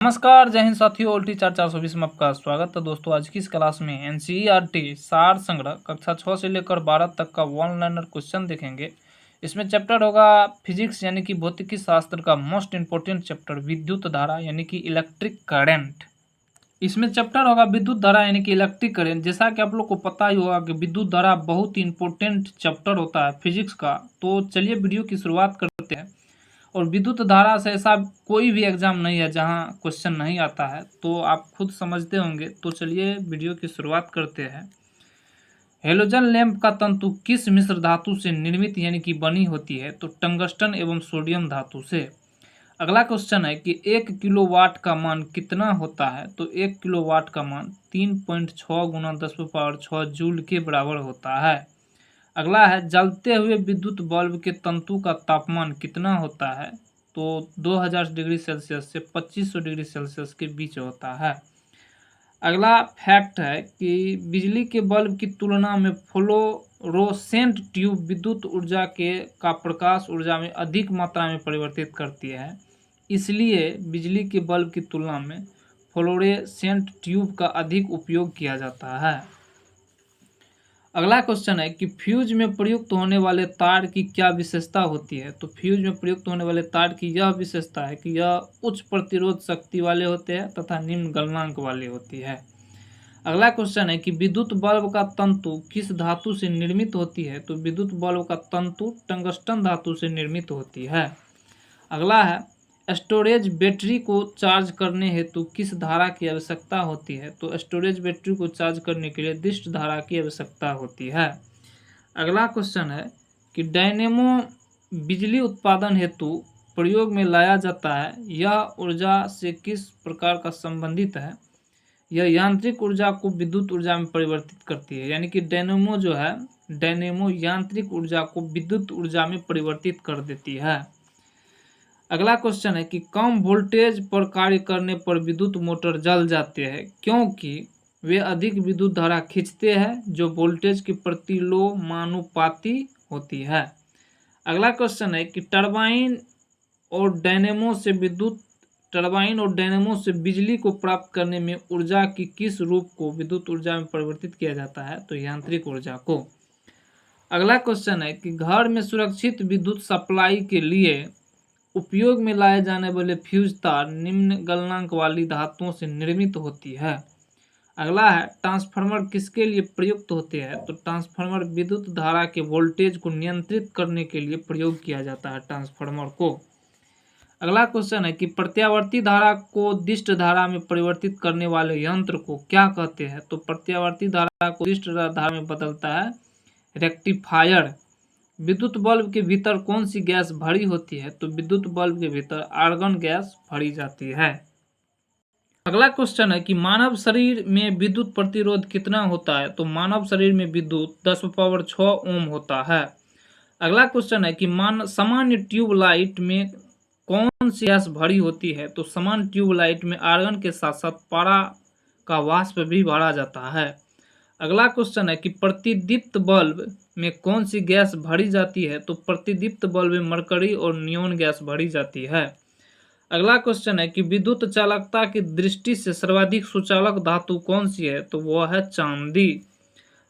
नमस्कार, जय हिंद साथियों। उल्टी 420 में आपका स्वागत है दोस्तों। आज की इस क्लास में एनसीईआरटी सार संग्रह कक्षा 6 से लेकर 12 तक का वन लाइनर क्वेश्चन देखेंगे। इसमें चैप्टर होगा फिजिक्स यानी कि भौतिकी शास्त्र का मोस्ट इंपोर्टेंट चैप्टर विद्युत धारा यानी कि इलेक्ट्रिक करंट। इसमें चैप्टर होगा विद्युत धारा यानी कि इलेक्ट्रिक करंट। जैसा कि आप लोग को पता ही होगा कि विद्युत धारा बहुत ही इंपॉर्टेंट चैप्टर होता है फिजिक्स का। तो चलिए वीडियो की शुरुआत करते हैं। और विद्युत धारा से ऐसा कोई भी एग्जाम नहीं है जहां क्वेश्चन नहीं आता है, तो आप खुद समझते होंगे। तो चलिए वीडियो की शुरुआत करते हैं। हेलोजन लैंप का तंतु किस मिश्र धातु से निर्मित यानी कि बनी होती है? तो टंगस्टन एवं सोडियम धातु से। अगला क्वेश्चन है कि 1 किलोवाट का मान कितना होता है? तो 1 किलोवाट का मान 3.6 गुना 10⁻6 जूल के बराबर होता है। अगला है जलते हुए विद्युत बल्ब के तंतु का तापमान कितना होता है? तो 2000 डिग्री सेल्सियस से 2500 डिग्री सेल्सियस के बीच होता है। अगला फैक्ट है कि बिजली के बल्ब की तुलना में फ्लोरोसेंट ट्यूब विद्युत ऊर्जा का प्रकाश ऊर्जा में अधिक मात्रा में परिवर्तित करती है, इसलिए बिजली के बल्ब की तुलना में फ्लोरोसेंट ट्यूब का अधिक उपयोग किया जाता है। अगला क्वेश्चन है कि फ्यूज में प्रयुक्त होने वाले तार की क्या विशेषता होती है? तो फ्यूज में प्रयुक्त होने वाले तार की यह विशेषता है कि यह उच्च प्रतिरोध शक्ति वाले होते हैं तथा निम्न गलनांक वाले होती है। अगला क्वेश्चन है कि विद्युत बल्ब का तंतु किस धातु से निर्मित होती है? तो विद्युत बल्ब का तंतु टंगस्टन धातु से निर्मित होती है। अगला है स्टोरेज बैटरी को चार्ज करने हेतु किस धारा की आवश्यकता होती है? तो स्टोरेज बैटरी को चार्ज करने के लिए दिष्ट धारा की आवश्यकता होती है। अगला क्वेश्चन है कि डायनेमो बिजली उत्पादन हेतु प्रयोग में लाया जाता है, यह ऊर्जा से किस प्रकार का संबंधित है? यह यांत्रिक ऊर्जा को विद्युत ऊर्जा में परिवर्तित करती है, यानी कि डायनेमो जो है डायनेमो यांत्रिक ऊर्जा को विद्युत ऊर्जा में परिवर्तित कर देती है। अगला क्वेश्चन है कि कम वोल्टेज पर कार्य करने पर विद्युत मोटर जल जाते हैं क्योंकि वे अधिक विद्युत धारा खींचते हैं जो वोल्टेज के प्रतिलोमानुपाती होती है। अगला क्वेश्चन है कि टरबाइन और डायनेमो से बिजली को प्राप्त करने में ऊर्जा की किस रूप को विद्युत ऊर्जा में परिवर्तित किया जाता है? तो यांत्रिक ऊर्जा को। अगला क्वेश्चन है कि घर में सुरक्षित विद्युत सप्लाई के लिए उपयोग में लाए जाने वाले फ्यूज तार निम्न गलनांक वाली धातुओं से निर्मित होती है। अगला है ट्रांसफार्मर किसके लिए प्रयुक्त होते हैं? तो ट्रांसफार्मर विद्युत धारा के वोल्टेज को नियंत्रित करने के लिए प्रयोग किया जाता है ट्रांसफार्मर को। अगला क्वेश्चन है कि प्रत्यावर्ती धारा को दिष्ट धारा में परिवर्तित करने वाले यंत्र को क्या कहते हैं? तो प्रत्यावर्ती धारा को दिष्ट धारा में बदलता है रेक्टिफायर। विद्युत बल्ब के भीतर कौन सी गैस भरी होती है? तो विद्युत बल्ब के भीतर आर्गन गैस भरी जाती है। अगला क्वेश्चन है कि मानव शरीर में विद्युत प्रतिरोध कितना होता है? तो मानव शरीर में विद्युत 10⁻6 ओम होता है। अगला क्वेश्चन है कि सामान्य ट्यूबलाइट में कौन सी गैस भरी होती है? तो सामान्य ट्यूबलाइट में आर्गन के साथ साथ पारा का वाष्प भी भरा जाता है। अगला क्वेश्चन है कि प्रतिदीप्त बल्ब में कौन सी गैस भरी जाती है? तो प्रतिदीप्त बल्ब में मरकरी और नियोन गैस भरी जाती है। अगला क्वेश्चन है कि विद्युत चालकता की दृष्टि से सर्वाधिक सुचालक धातु कौन सी है? तो वह है चांदी।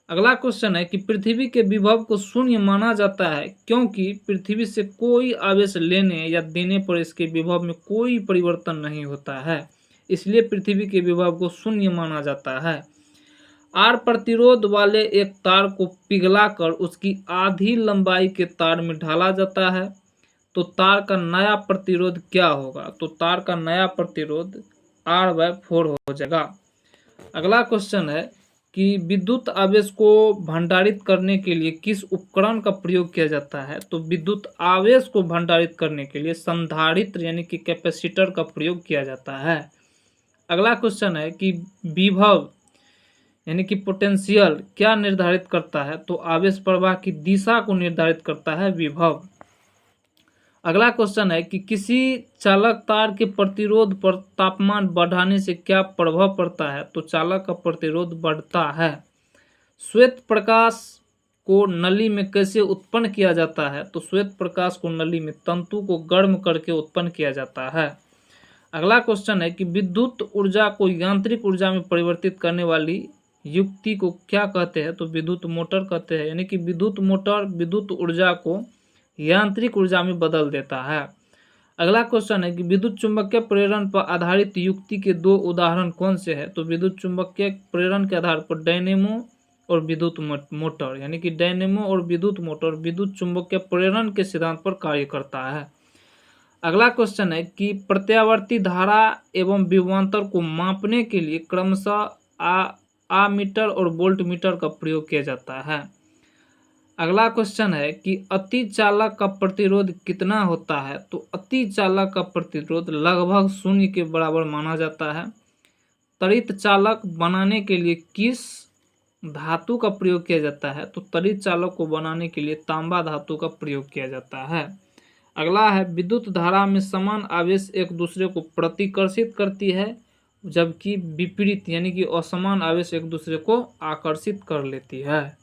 अगला क्वेश्चन है कि पृथ्वी के विभव को शून्य माना जाता है क्योंकि पृथ्वी से कोई आवेश लेने या देने पर इसके विभव में कोई परिवर्तन नहीं होता है, इसलिए पृथ्वी के विभव को शून्य माना जाता है। आर प्रतिरोध वाले एक तार को पिघलाकर उसकी आधी लंबाई के तार में ढाला जाता है, तो तार का नया प्रतिरोध क्या होगा? तो तार का नया प्रतिरोध R/4 हो जाएगा। अगला क्वेश्चन है कि विद्युत आवेश को भंडारित करने के लिए किस उपकरण का प्रयोग किया जाता है? तो विद्युत आवेश को भंडारित करने के लिए संधारित्र यानी कि कैपेसिटर का प्रयोग किया जाता है। अगला क्वेश्चन है कि विभव यानी कि पोटेंशियल क्या निर्धारित करता है? तो आवेश प्रवाह की दिशा को निर्धारित करता है विभव। अगला क्वेश्चन है कि किसी चालक तार के प्रतिरोध पर तापमान बढ़ाने से क्या प्रभाव पड़ता है? तो चालक का प्रतिरोध बढ़ता है। श्वेत प्रकाश को नली में कैसे उत्पन्न किया जाता है? तो श्वेत प्रकाश को नली में तंतु को गर्म करके उत्पन्न किया जाता है। अगला क्वेश्चन है कि विद्युत ऊर्जा को यांत्रिक ऊर्जा में परिवर्तित करने वाली युक्ति को क्या कहते हैं? तो विद्युत मोटर कहते हैं। यानी कि विद्युत मोटर विद्युत ऊर्जा को यांत्रिक ऊर्जा में बदल देता है। अगला क्वेश्चन है कि विद्युत चुंबकीय प्रेरण पर आधारित युक्ति के दो उदाहरण कौन से हैं? तो विद्युत चुंबकीय प्रेरण के आधार पर डायनेमो और विद्युत मोटर, यानी कि डायनेमो और विद्युत मोटर विद्युत चुंबकीय प्रेरण के सिद्धांत पर कार्य करता है। अगला क्वेश्चन है कि प्रत्यावर्ती धारा एवं विभवांतर को मापने के लिए क्रमशः आमीटर और वोल्टमीटर का प्रयोग किया जाता है। अगला क्वेश्चन है कि अतिचालक का प्रतिरोध कितना होता है? तो अतिचालक का प्रतिरोध लगभग 0 के बराबर माना जाता है। त्वरित चालक बनाने के लिए किस धातु का प्रयोग किया जाता है? तो त्वरित चालक को बनाने के लिए तांबा धातु का प्रयोग किया जाता है। अगला है विद्युत धारा में समान आवेश एक दूसरे को प्रतिकर्षित करती है, जबकि विपरीत यानी कि असमान आवेश एक दूसरे को आकर्षित कर लेती है।